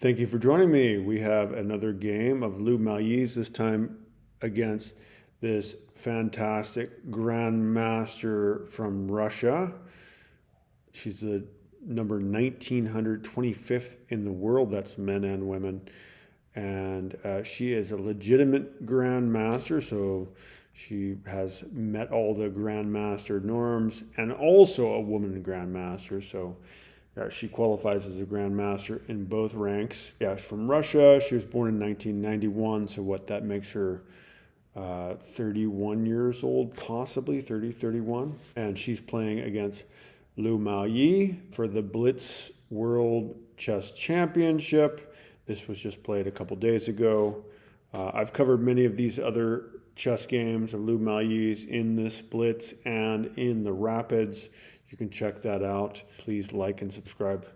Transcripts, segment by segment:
Thank you for joining me. We have another game of Lu Miaoyi's, this time against this fantastic grandmaster from Russia. She's the number 1925th in the world, that's men and women. And she is a legitimate grandmaster, so she has met all the grandmaster norms and also a woman grandmaster. So she qualifies as a grandmaster in both ranks. Yeah, she's from Russia. She was born in 1991, so what that makes her 31 years old, possibly 30, 31. And she's playing against Lu Miaoyi for the Blitz World Chess Championship. This was just played a couple days ago. I've covered many of these other chess games of Lu Miaoyi's in this Blitz and in the Rapids. You can check that out. Please like and subscribe.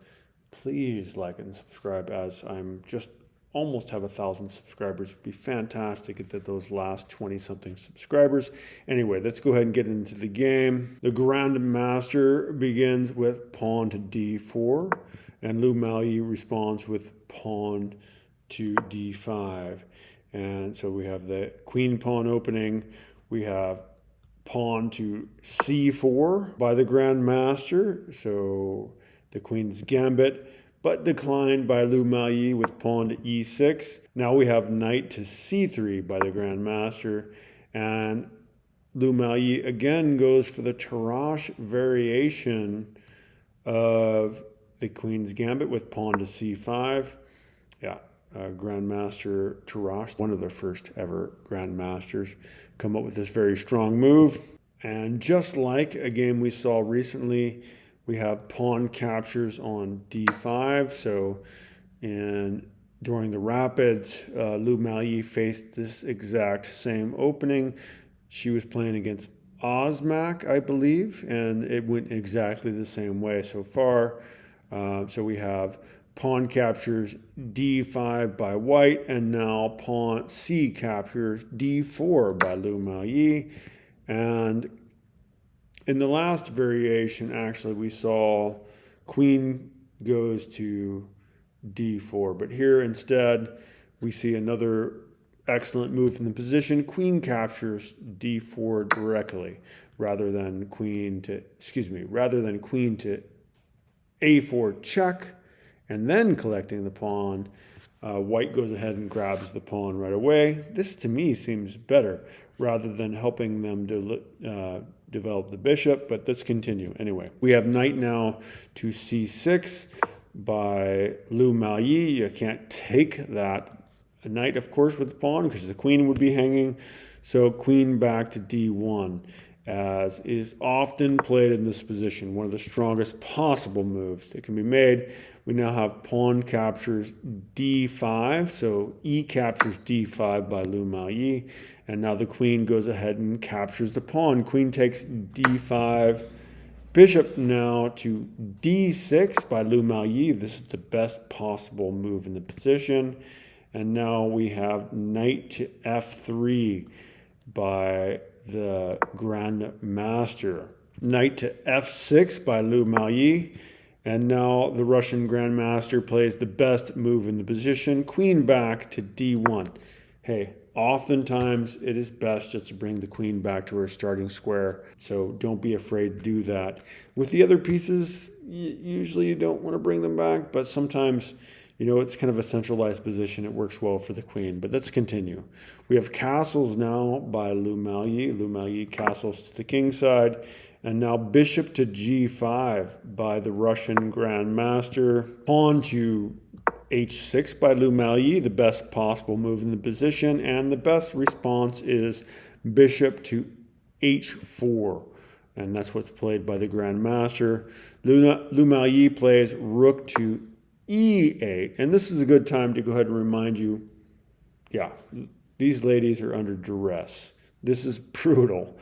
Please like and subscribe, as I'm just almost have 1,000 subscribers. It'd be fantastic if those last 20-something subscribers. Anyway, let's go ahead and get into the game. The Grandmaster begins with pawn to d4, and Lu Miaoyi responds with pawn to d5. And so we have the queen pawn opening. We have pawn to c4 by the Grandmaster. So the queen's gambit, but declined by Lu Miaoyi with pawn to e6. Now we have knight to c3 by the Grandmaster. And Lu Miaoyi again goes for the Tarrasch variation of the queen's gambit with pawn to c5. Yeah, Grandmaster Tarrasch, one of the first ever Grandmasters, come up with this very strong move. And just like a game we saw recently, we have pawn captures on d5. So during the Rapids, Lu Miaoyi faced this exact same opening. She was playing against Osmak, I believe, and it went exactly the same way so far. So we have pawn captures d5 by white, and now pawn c captures d4 by Lu Miaoyi. And in the last variation, actually, we saw queen goes to d4. But here instead, we see another excellent move from the position. Queen captures d4 directly, rather than queen to a4 check, and then collecting the pawn. White goes ahead and grabs the pawn right away. This, to me, seems better, rather than helping them develop the bishop, but let's continue. Anyway, we have knight now to c6 by Lu Miaoyi. You can't take that knight, of course, with the pawn, because the queen would be hanging. So queen back to d1, as is often played in this position, one of the strongest possible moves that can be made. We now have pawn captures d5, so e captures d5 by Lu Miaoyi, and now the queen goes ahead and captures the pawn. Queen takes d5, bishop now to d6 by Lu Miaoyi. This is the best possible move in the position. And now we have knight to f3 by the Grandmaster. Knight to f6 by Lu Miaoyi. And now the Russian Grandmaster plays the best move in the position, queen back to d1. Hey, oftentimes it is best just to bring the queen back to her starting square, so don't be afraid to do that. With the other pieces, usually you don't want to bring them back, but sometimes, it's kind of a centralized position. It works well for the queen, but let's continue. We have castles now by Lu Miaoyi. Lu Miaoyi castles to the king side. And now bishop to g5 by the Russian Grandmaster. Pawn to h6 by Lu Miaoyi, the best possible move in the position. And the best response is bishop to h4. And that's what's played by the Grandmaster. Lu Miaoyi plays rook to e8. And this is a good time to go ahead and remind you, these ladies are under duress. This is brutal.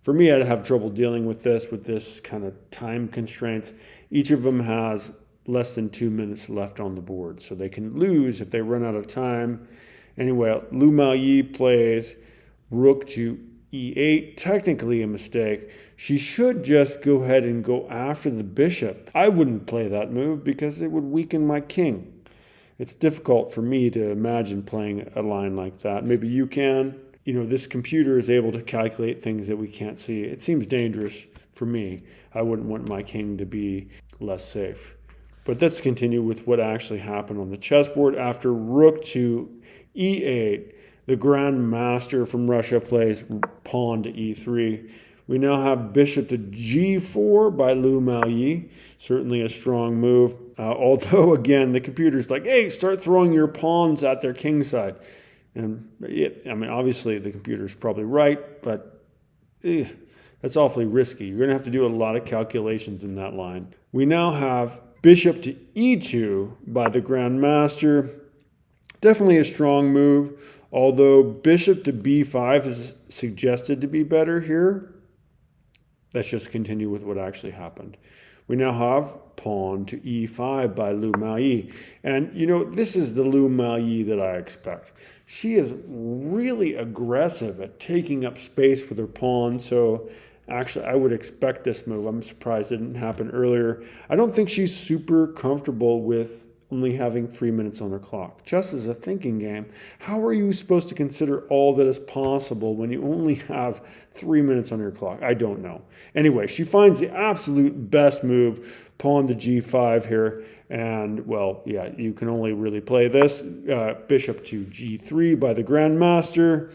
For me, I'd have trouble dealing with this kind of time constraints. Each of them has less than 2 minutes left on the board, so they can lose if they run out of time. Anyway, Lu Miaoyi plays rook to e8, technically a mistake. She should just go ahead and go after the bishop. I wouldn't play that move because it would weaken my king. It's difficult for me to imagine playing a line like that. Maybe you can. You know, this computer is able to calculate things that we can't see. It seems dangerous for me. I wouldn't want my king to be less safe. But let's continue with what actually happened on the chessboard. After rook to e8, the Grand Master from Russia plays pawn to e3. We now have bishop to g4 by Miaoyi. Certainly a strong move. Although, again, the computer's like, hey, start throwing your pawns at their king side. And I mean, obviously the computer's probably right, but that's awfully risky. You're going to have to do a lot of calculations in that line. We now have bishop to e2 by the Grand Master. Definitely a strong move, although bishop to b5 is suggested to be better here. Let's just continue with what actually happened. We now have pawn to e5 by Miaoyi. And, you know, this is the Miaoyi that I expect. She is really aggressive at taking up space with her pawn. So, actually, I would expect this move. I'm surprised it didn't happen earlier. I don't think she's super comfortable with only having 3 minutes on her clock. Chess is a thinking game. How are you supposed to consider all that is possible when you only have 3 minutes on your clock? I don't know. Anyway, she finds the absolute best move, pawn to g5 here. And, well, yeah, you can only really play this. Bishop to g3 by the Grand Master.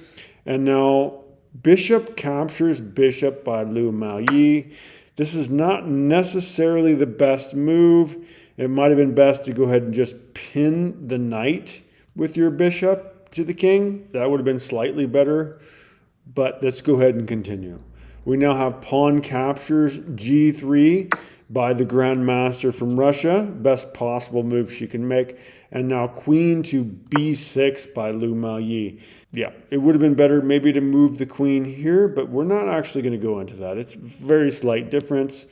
And now bishop captures bishop by Miaoyi. This is not necessarily the best move. It might have been best to go ahead and just pin the knight with your bishop to the king. That would have been slightly better, but let's go ahead and continue. We now have pawn captures g3 by the Grand Master from Russia. Best possible move she can make. And now queen to b6 by Miaoyi. Yeah, it would have been better maybe to move the queen here, but we're not actually going to go into that. It's a very slight difference.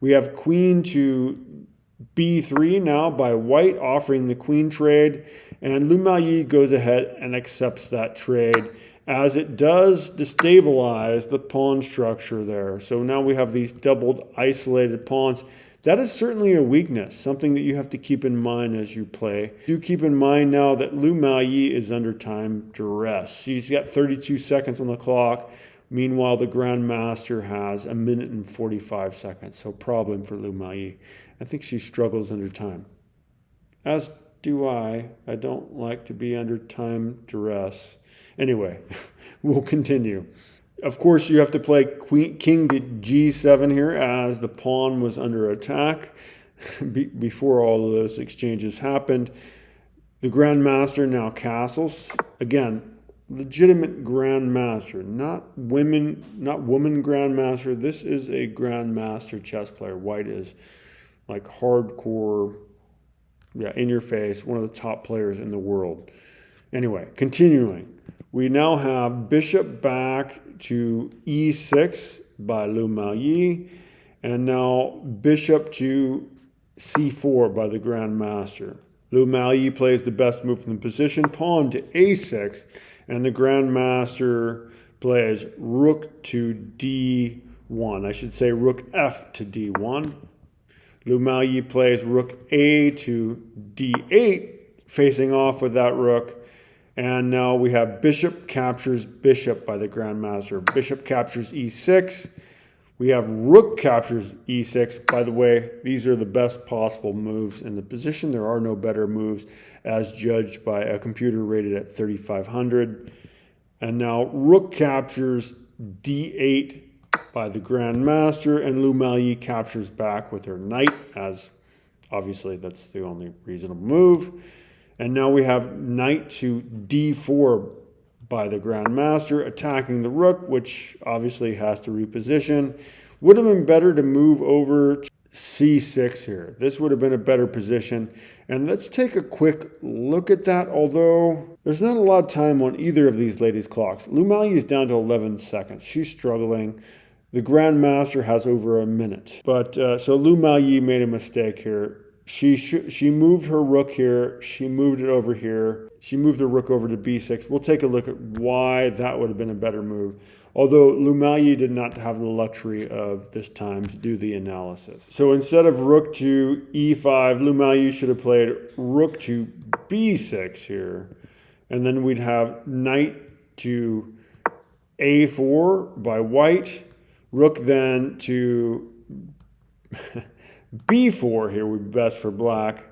We have queen to b3 now by white, offering the queen trade, and Miaoyi goes ahead and accepts that trade, as it does destabilize the pawn structure there. So now we have these doubled isolated pawns. That is certainly a weakness, something that you have to keep in mind as you play. Do keep in mind now that Miaoyi is under time duress. She's got 32 seconds on the clock. Meanwhile, the Grand Master has 1 minute and 45 seconds. So problem for Miaoyi. I think she struggles under time. As do I. I don't like to be under time duress. Anyway, we'll continue. Of course, you have to play king to g7 here, as the pawn was under attack before all of those exchanges happened. The Grand Master now castles. Again, legitimate Grand Master, not woman Grand Master. This is a Grand Master chess player. White is like hardcore, in your face, one of the top players in the world. Anyway, continuing. We now have bishop back to e6 by Miaoyi, and now bishop to c4 by the Grand Master. Miaoyi plays the best move from the position, pawn to a6, and the Grand Master plays rook to d1. I should say rook f to d1. Miaoyi plays rook a to d8, facing off with that rook. And now we have bishop captures bishop by the Grand Master. Bishop captures e6. We have rook captures e6. By the way, these are the best possible moves in the position. There are no better moves as judged by a computer rated at 3,500. And now rook captures d8 by the Grand Master, and Miaoyi captures back with her knight, as obviously that's the only reasonable move. And now we have knight to d4 by the Grand Master, attacking the rook, which obviously has to reposition. Would have been better to move over to c6 here. This would have been a better position. And let's take a quick look at that, although there's not a lot of time on either of these ladies' clocks. Miaoyi is down to 11 seconds. She's struggling. The Grand Master has over a minute. But so Miaoyi made a mistake here. She moved her rook here. She moved it over here. She moved the rook over to b6. We'll take a look at why that would have been a better move. Although Miaoyi did not have the luxury of this time to do the analysis. So instead of rook to e5, Miaoyi should have played rook to b6 here. And then we'd have knight to a4 by white. Rook then to b4 here would be best for black.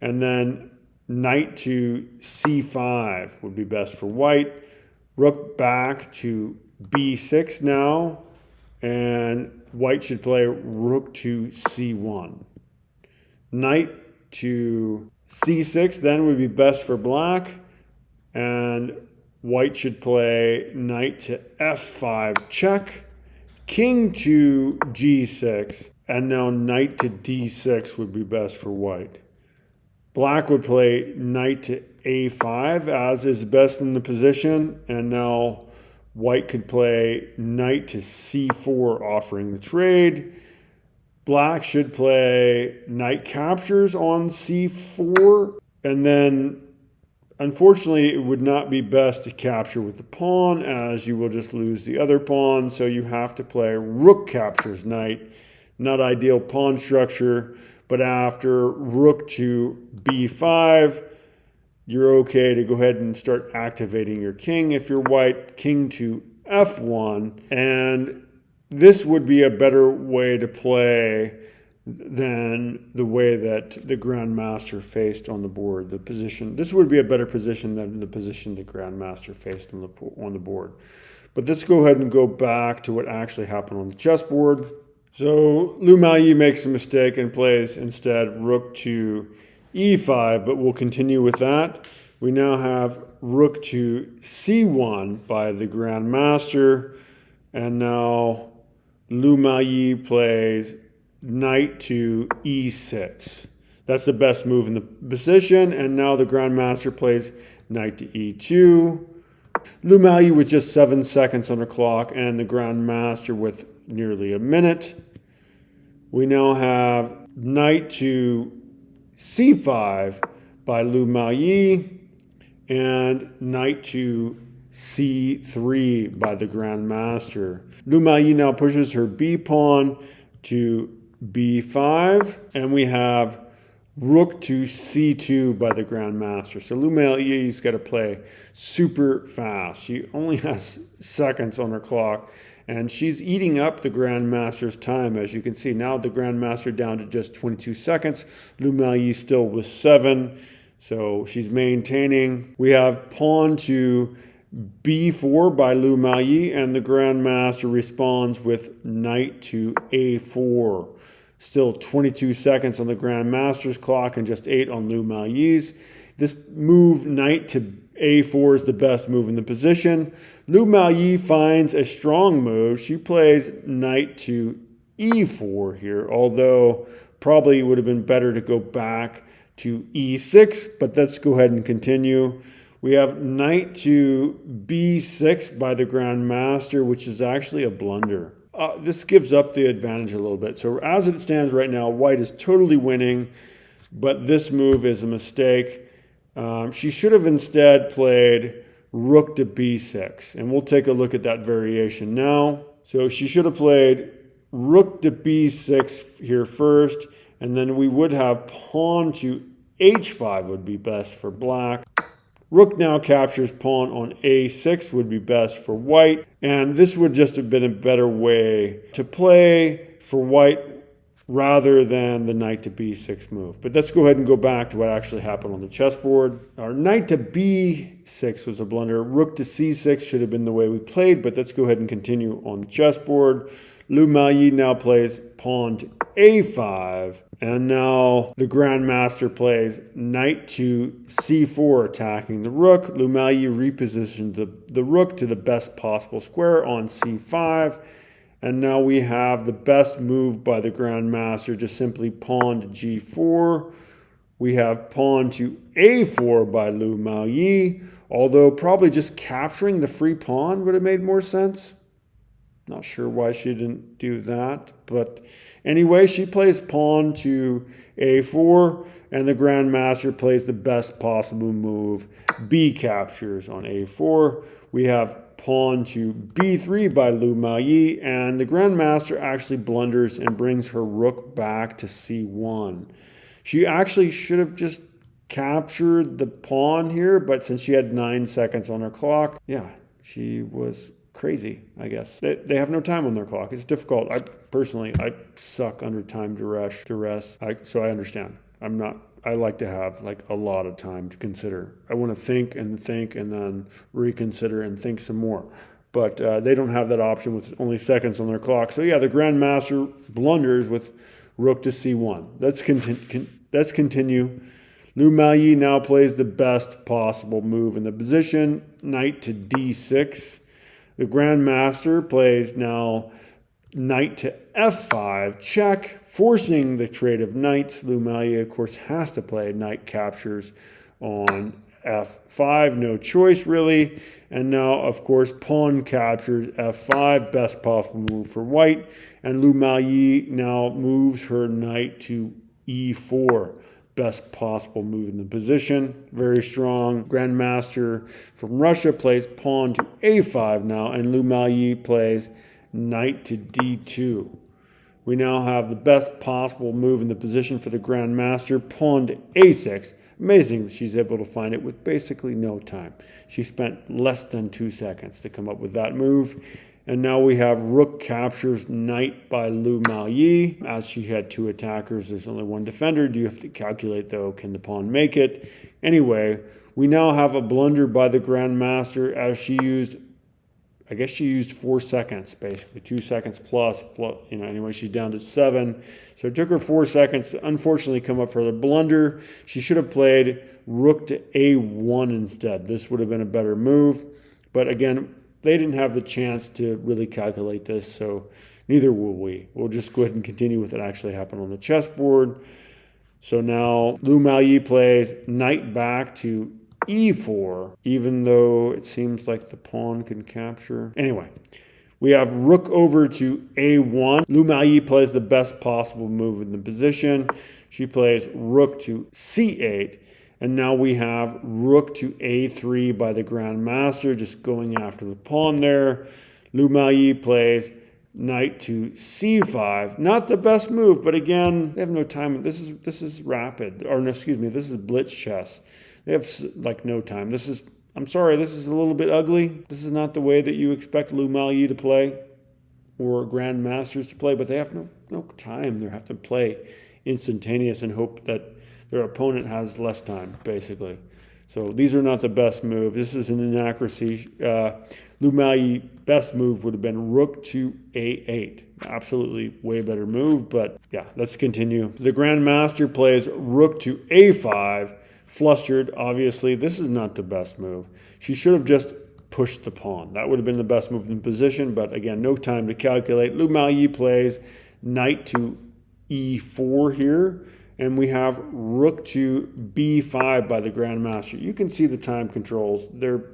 And then knight to c5 would be best for white. Rook back to b6 now. And white should play rook to c1. Knight to c6 then would be best for black. And white should play knight to f5 check. King to g6. And now knight to d6 would be best for white. Black would play knight to a5 as is best in the position. And now white could play knight to c4 offering the trade. Black should play knight captures on c4. And then unfortunately, it would not be best to capture with the pawn as you will just lose the other pawn. So you have to play rook captures knight. Not ideal pawn structure, but after rook to b5, you're okay to go ahead and start activating your king. If you're white, king to f1. And this would be a better way to play than the way that the grandmaster faced on the board. The position, this would be a better position than the position the grandmaster faced on the board. But let's go ahead and go back to what actually happened on the chessboard. So Miaoyi makes a mistake and plays instead rook to e5, but we'll continue with that. We now have rook to c1 by the grandmaster, and now Miaoyi plays knight to e6. That's the best move in the position, and now the grandmaster plays knight to e2. Miaoyi with just 7 seconds on the clock, and the grandmaster with nearly a minute. We now have knight to c5 by Miaoyi, and knight to c3 by the grandmaster. Miaoyi now pushes her b pawn to b5, and we have rook to c2 by the grandmaster. So Miaoyi's got to play super fast. She only has seconds on her clock, and she's eating up the grandmaster's time. As you can see, now the grandmaster down to just 22 seconds. Miaoyi still with 7, so she's maintaining. We have pawn to b4 by Miaoyi, and the grandmaster responds with knight to a4. Still 22 seconds on the grandmaster's clock and just 8 on Miaoyi's. This move, knight to a4, is the best move in the position. Miaoyi finds a strong move. She plays knight to e4 here, although probably would have been better to go back to e6, but let's go ahead and continue. We have knight to b6 by the grandmaster, which is actually a blunder. This gives up the advantage a little bit. So as it stands right now, white is totally winning, but this move is a mistake. She should have instead played rook to b6, and we'll take a look at that variation now. So she should have played rook to b6 here first, and then we would have pawn to h5 would be best for black. Rook now captures pawn on a6 would be best for white. And this would just have been a better way to play for white rather than the knight to b6 move. But let's go ahead and go back to what actually happened on the chessboard. Our knight to b6 was a blunder. Rook to c6 should have been the way we played, but let's go ahead and continue on the chessboard. Miaoyi now plays pawn to a5. And now the grandmaster plays knight to c4, attacking the rook. Miaoyi repositioned the rook to the best possible square on c5. And now we have the best move by the grandmaster, just simply pawn to g4. We have pawn to a4 by Miaoyi, although probably just capturing the free pawn would have made more sense. Not sure why she didn't do that. But anyway, she plays pawn to a4, and the grandmaster plays the best possible move. B captures on a4. We have pawn to b3 by Miaoyi, and the grandmaster actually blunders and brings her rook back to c1. She actually should have just captured the pawn here, but since she had 9 seconds on her clock, yeah, she was crazy, I guess. They have no time on their clock. It's difficult. I suck under time duress. So I understand. I like to have like a lot of time to consider. I want to think and then reconsider and think some more. But they don't have that option with only seconds on their clock. So yeah, the grandmaster blunders with rook to c1. Let's continue. Miaoyi now plays the best possible move in the position, knight to d6. The grandmaster plays now knight to f5, check, forcing the trade of knights. Miaoyi, of course, has to play knight captures on f5, no choice really. And now, of course, pawn captures f5, best possible move for white. And Miaoyi now moves her knight to e4. Best possible move in the position. Very strong. Grandmaster from Russia plays pawn to a5 now, and Miaoyi plays knight to d2. We now have the best possible move in the position for the grandmaster, pawn to a6. Amazing that she's able to find it with basically no time. She spent less than 2 seconds to come up with that move. And now we have rook captures knight by Miaoyi. As she had 2 attackers, there's only 1 defender. Do you have to calculate, though, can the pawn make it? Anyway, we now have a blunder by the grandmaster as she used, I guess she used 4 seconds, basically 2 seconds plus, anyway, she's down to 7. So it took her 4 seconds to unfortunately come up for the blunder. She should have played rook to a1 instead. This would have been a better move. But again, they didn't have the chance to really calculate this, so neither will we. We'll just go ahead and continue with what actually happened on the chessboard. So now Miaoyi plays knight back to e4, even though it seems like the pawn can capture. Anyway, we have rook over to a1. Miaoyi plays the best possible move in the position. She plays rook to c8. And now we have rook to a3 by the grandmaster, just going after the pawn there. Miaoyi plays knight to c5. Not the best move, but again, they have no time. This is rapid, or no, excuse me, this is blitz chess. They have like no time. I'm sorry, this is a little bit ugly. This is not the way that you expect Miaoyi to play or grandmasters to play, but they have no time. They have to play instantaneous and hope that their opponent has less time, basically. So these are not the best moves. This is an inaccuracy. Miaoyi best move would have been rook to a8. Absolutely way better move, but yeah, let's continue. The grandmaster plays rook to a5. Flustered, obviously. This is not the best move. She should have just pushed the pawn. That would have been the best move in the position, but again, no time to calculate. Miaoyi plays knight to e4 here. And we have rook to b5 by the grandmaster. You can see the time controls. They're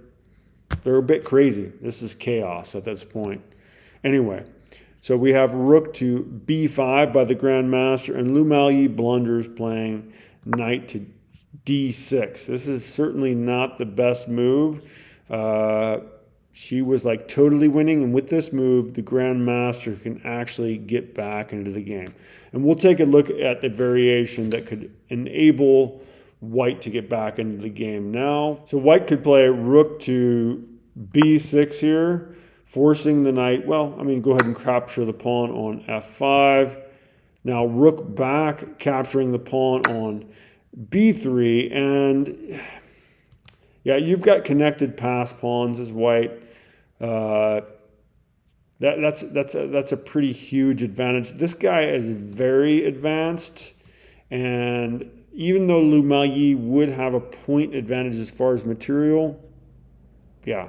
a bit crazy. This is chaos at this point. Anyway, so we have rook to b5 by the grandmaster, and Miaoyi blunders playing knight to d6. This is certainly not the best move. She was like totally winning, and with this move, the grandmaster can actually get back into the game. And we'll take a look at the variation that could enable white to get back into the game now. So white could play rook to b6 here, forcing the knight. Well, I mean, go ahead and capture the pawn on f5. Now rook back, capturing the pawn on b3, and yeah, you've got connected pass pawns as white. That's a pretty huge advantage. This guy is very advanced, and even though Miaoyi would have a point advantage as far as material, yeah,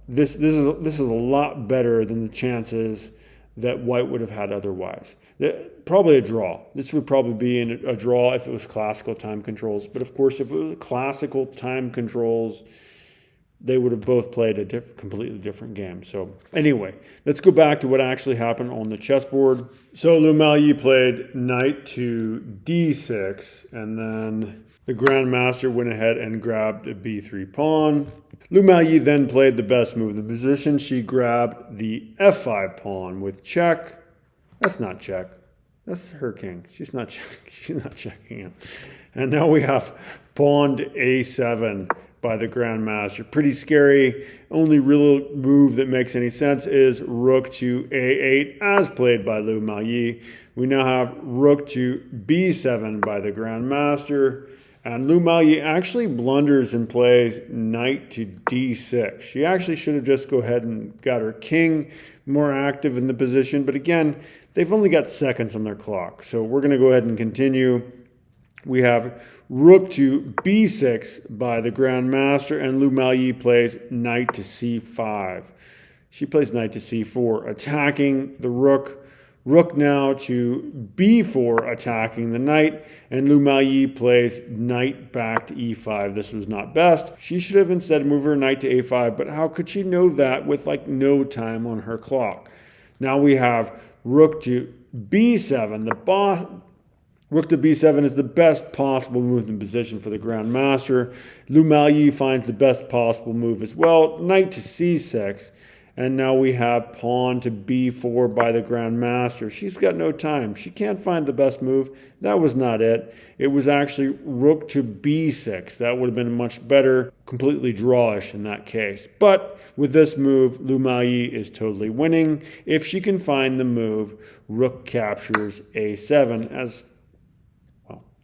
this is a lot better than the chances that white would have had otherwise. Probably a draw. This would probably be a draw if it was classical time controls. But of course, if it was classical time controls, they would have both played a completely different game. So anyway, let's go back to what actually happened on the chessboard. So Lu Miaoyi played knight to d6, and then the grandmaster went ahead and grabbed a b3 pawn. Lu Miaoyi then played the best move in the position. She grabbed the f5 pawn with check. That's not check. That's her king. She's not checking him. And now we have pawn to a7 by the grandmaster. Pretty scary. Only real move that makes any sense is rook to a8 as played by Lu Miaoyi. We now have rook to b7 by the grandmaster. And Lu Miaoyi actually blunders and plays knight to d6. She actually should have just go ahead and got her king more active in the position. But again, they've only got seconds on their clock. So we're going to go ahead and continue. We have rook to b6 by the grandmaster, and Lu Miaoyi plays knight to c5. She plays knight to c4, attacking the rook. Rook now to b4, attacking the knight, and Lu Miaoyi plays knight back to e5. This was not best. She should have instead moved her knight to a5, but how could she know that with like no time on her clock? Now we have rook to b7. Rook to b7 is the best possible move in position for the grandmaster. Lu Miaoyi finds the best possible move as well, knight to c6. And now we have pawn to b4 by the grandmaster. She's got no time. She can't find the best move. That was not it. It was actually rook to b6. That would have been much better, completely drawish in that case. But with this move, Lu Miaoyi is totally winning. If she can find the move, rook captures a7 as...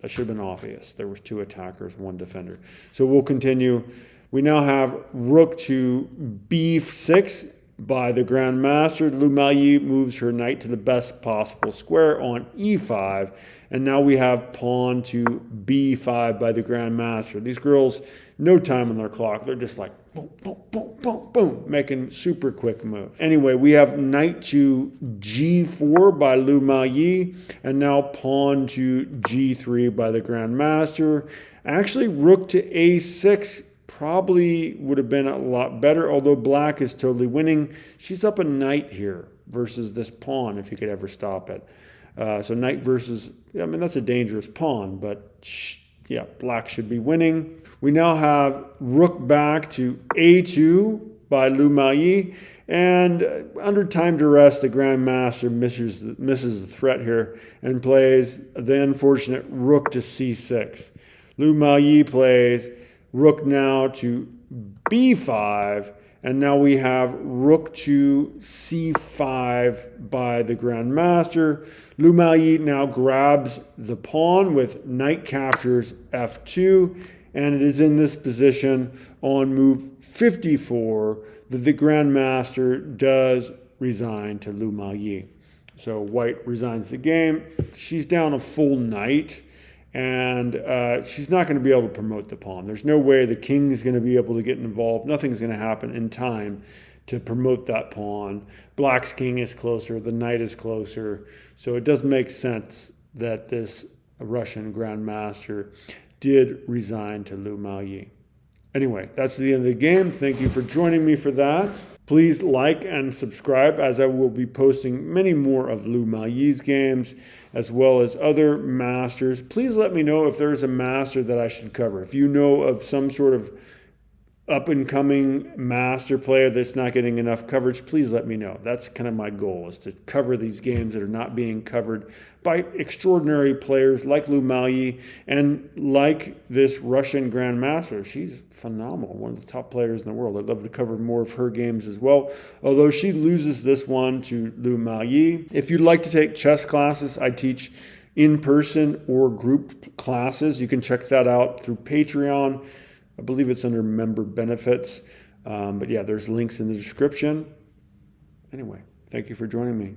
That should have been obvious. There was two attackers, one defender. So we'll continue. We now have rook to b6 by the grandmaster. Lu Miaoyi moves her knight to the best possible square on e5. And now we have pawn to b5 by the grandmaster. These girls, no time on their clock. They're just like boom, boom, boom, boom, boom, making super quick moves. Anyway, we have knight to g4 by Lu Miaoyi, and now pawn to g3 by the grandmaster. Actually, rook to a6 probably would have been a lot better, although black is totally winning. She's up a knight here versus this pawn, if you could ever stop it. So knight versus, I mean, that's a dangerous pawn, but yeah, black should be winning. We now have rook back to a2 by Lu Miaoyi, and under time duress, the grandmaster misses the threat here and plays the unfortunate rook to c6. Lu Miaoyi plays rook now to b5, and now we have rook to c5 by the grandmaster. Lu Miaoyi now grabs the pawn with knight captures f2, and it is in this position on move 54 that the grandmaster does resign to Lu Miaoyi. So white resigns the game. She's down a full knight, and she's not going to be able to promote the pawn. There's no way the king is going to be able to get involved. Nothing's going to happen in time to promote that pawn. Black's king is closer. The knight is closer. So it does make sense that this Russian grandmaster did resign to Lu Miaoyi. Anyway, that's the end of the game. Thank you for joining me for that. Please like and subscribe, as I will be posting many more of Lu Miaoyi's games, as well as other masters. Please let me know if there's a master that I should cover. If you know of some sort of up-and-coming master player that's not getting enough coverage, please let me know. That's kind of my goal, is to cover these games that are not being covered by extraordinary players like Lu Miaoyi and like this Russian grandmaster. She's phenomenal, one of the top players in the world. I'd love to cover more of her games as well, although she loses this one to Lu Miaoyi. If you'd like to take chess classes, I teach in-person or group classes. You can check that out through Patreon. I believe it's under member benefits. But yeah, there's links in the description. Anyway, thank you for joining me.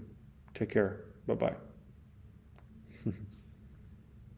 Take care. Bye-bye.